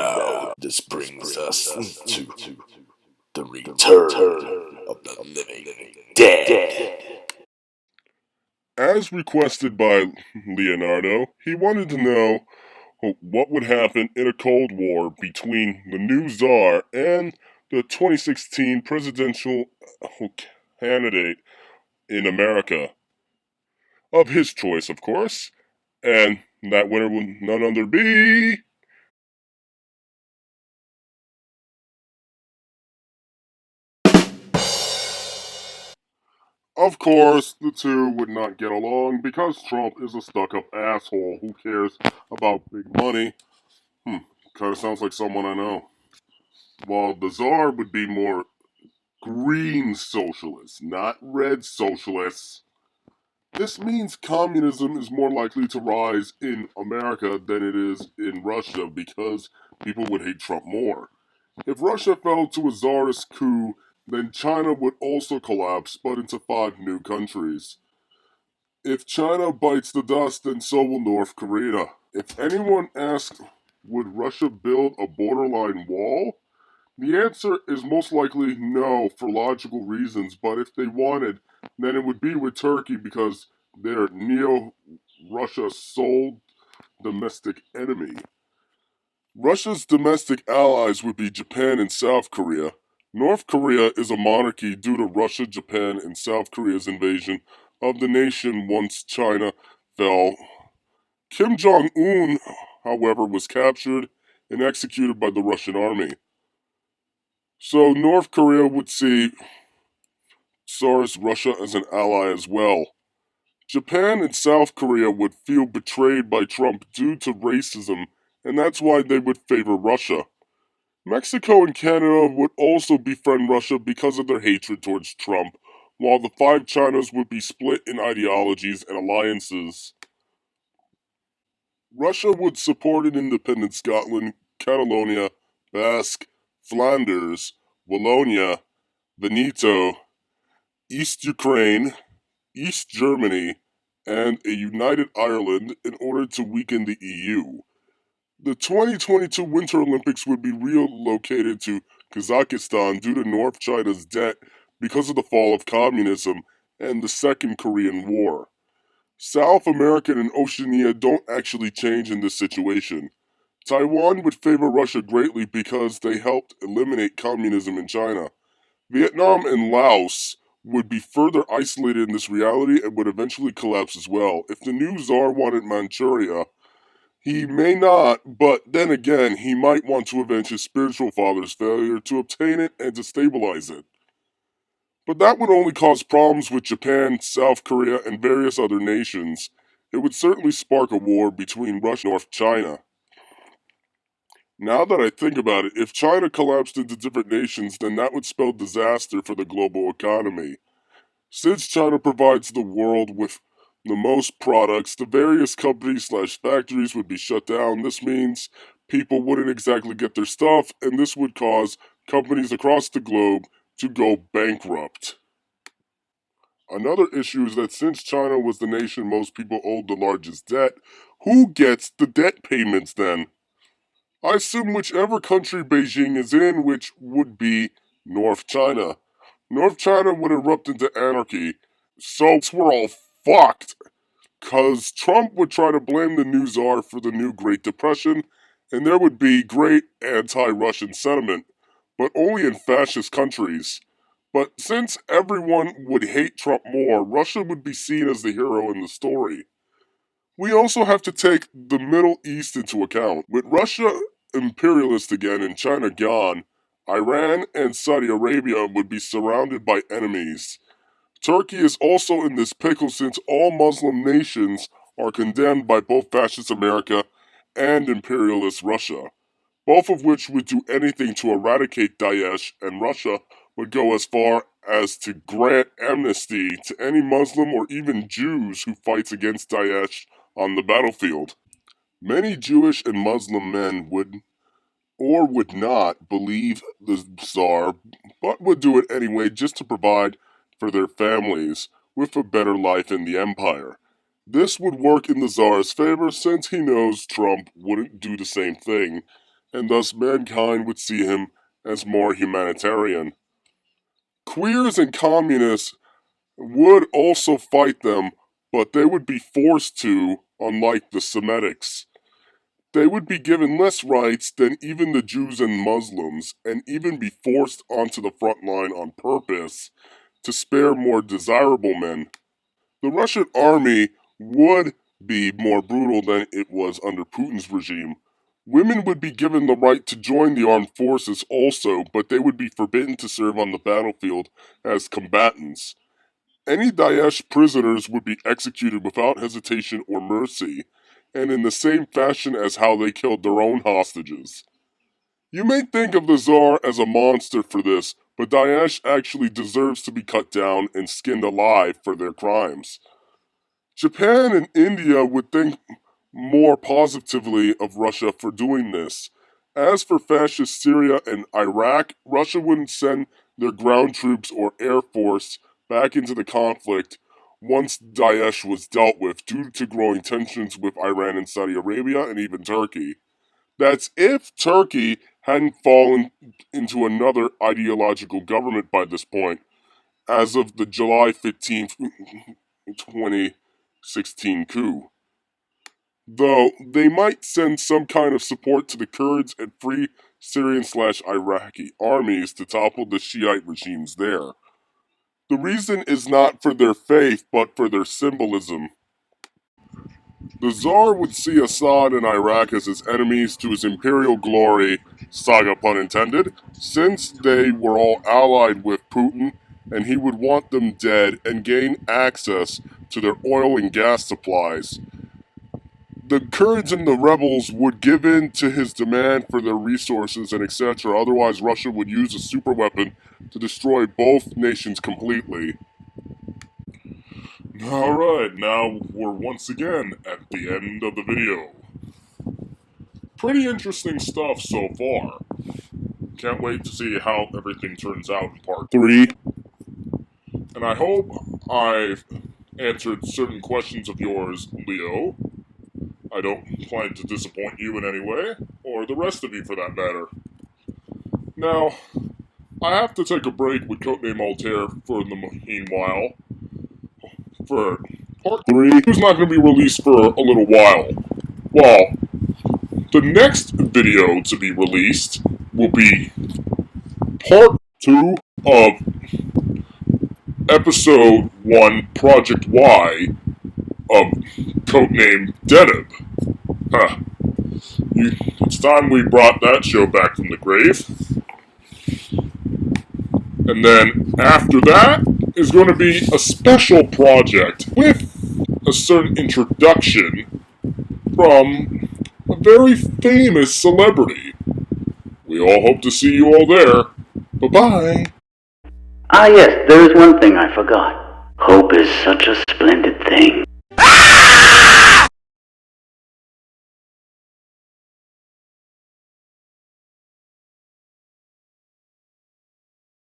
now, this brings us to the return of the living dead. As requested by Leonardo, he wanted to know what would happen in a Cold War between the new Tsar and the 2016 presidential candidate in America, of his choice, of course, and that winner would none other be. Of course, the two would not get along because Trump is a stuck-up asshole who cares about big money. Kind of sounds like someone I know. While the Tsar would be more green socialist, not red socialist. This means communism is more likely to rise in America than it is in Russia because people would hate Trump more. If Russia fell to a czarist coup, then China would also collapse, but into 5 new countries. If China bites the dust, then so will North Korea. If anyone asks, would Russia build a borderline wall? The answer is most likely no for logical reasons, but if they wanted, then it would be with Turkey because they're neo-Russia sole domestic enemy. Russia's domestic allies would be Japan and South Korea. North Korea is a monarchy due to Russia, Japan, and South Korea's invasion of the nation once China fell. Kim Jong-un, however, was captured and executed by the Russian army. So North Korea would see Tsar's Russia as an ally as well. Japan and South Korea would feel betrayed by Trump due to racism, and that's why they would favor Russia. Mexico and Canada would also befriend Russia because of their hatred towards Trump, while the 5 Chinas would be split in ideologies and alliances. Russia would support an independent Scotland, Catalonia, Basque, Flanders, Wallonia, Veneto, East Ukraine, East Germany, and a united Ireland in order to weaken the EU. The 2022 Winter Olympics would be relocated to Kazakhstan due to North China's debt because of the fall of communism and the Second Korean War. South America and Oceania don't actually change in this situation. Taiwan would favor Russia greatly because they helped eliminate communism in China. Vietnam and Laos would be further isolated in this reality and would eventually collapse as well. If the new Tsar wanted Manchuria, he may not, but then again, he might want to avenge his spiritual father's failure to obtain it and to stabilize it. But that would only cause problems with Japan, South Korea, and various other nations. It would certainly spark a war between Russia and North China. Now that I think about it, if China collapsed into different nations, then that would spell disaster for the global economy. Since China provides the world with the most products, the various companies/factories would be shut down. This means people wouldn't exactly get their stuff, and this would cause companies across the globe to go bankrupt. Another issue is that since China was the nation most people owed the largest debt, who gets the debt payments then? I assume whichever country Beijing is in, which would be North China. North China would erupt into anarchy, so we're all fucked. Cause Trump would try to blame the new czar for the new Great Depression, and there would be great anti-Russian sentiment, but only in fascist countries. But since everyone would hate Trump more, Russia would be seen as the hero in the story. We also have to take the Middle East into account. With Russia imperialist again and China gone, Iran and Saudi Arabia would be surrounded by enemies. Turkey is also in this pickle since all Muslim nations are condemned by both fascist America and imperialist Russia, both of which would do anything to eradicate Daesh, and Russia would go as far as to grant amnesty to any Muslim or even Jews who fights against Daesh on the battlefield. Many Jewish and Muslim men would or would not believe the Tsar, but would do it anyway just to provide for their families with a better life in the empire. This would work in the Tsar's favor since he knows Trump wouldn't do the same thing, and thus mankind would see him as more humanitarian. Queers and communists would also fight them, but they would be forced to, unlike the Semitics. They would be given less rights than even the Jews and Muslims, and even be forced onto the front line on purpose to spare more desirable men. The Russian army would be more brutal than it was under Putin's regime. Women would be given the right to join the armed forces also, but they would be forbidden to serve on the battlefield as combatants. Any Daesh prisoners would be executed without hesitation or mercy, and in the same fashion as how they killed their own hostages. You may think of the Tsar as a monster for this, but Daesh actually deserves to be cut down and skinned alive for their crimes. Japan and India would think more positively of Russia for doing this. As for fascist Syria and Iraq, Russia wouldn't send their ground troops or air force back into the conflict once Daesh was dealt with due to growing tensions with Iran and Saudi Arabia and even Turkey. That's if Turkey hadn't fallen into another ideological government by this point, as of the July 15th, 2016 coup. Though they might send some kind of support to the Kurds and free Syrian/Iraqi armies to topple the Shiite regimes there. The reason is not for their faith, but for their symbolism. The Tsar would see Assad and Iraq as his enemies to his imperial glory, saga pun intended, since they were all allied with Putin, and he would want them dead and gain access to their oil and gas supplies. The Kurds and the rebels would give in to his demand for their resources and etc., otherwise Russia would use a superweapon to destroy both nations completely. Alright, now we're once again at the end of the video. Pretty interesting stuff so far. Can't wait to see how everything turns out in part 3. And I hope I've answered certain questions of yours, Leo. I don't plan to disappoint you in any way, or the rest of you for that matter. Now, I have to take a break with Codename Altair for the meanwhile. For part 3, who's not going to be released for a little while. Well, the next video to be released will be part 2 of episode 1, Project Y, of Codename Deneb. Huh. It's time we brought that show back from the grave. And then after that is going to be a special project with a certain introduction from a very famous celebrity. We all hope to see you all there. Bye-bye. Ah yes, there is one thing I forgot. Hope is such a splendid thing.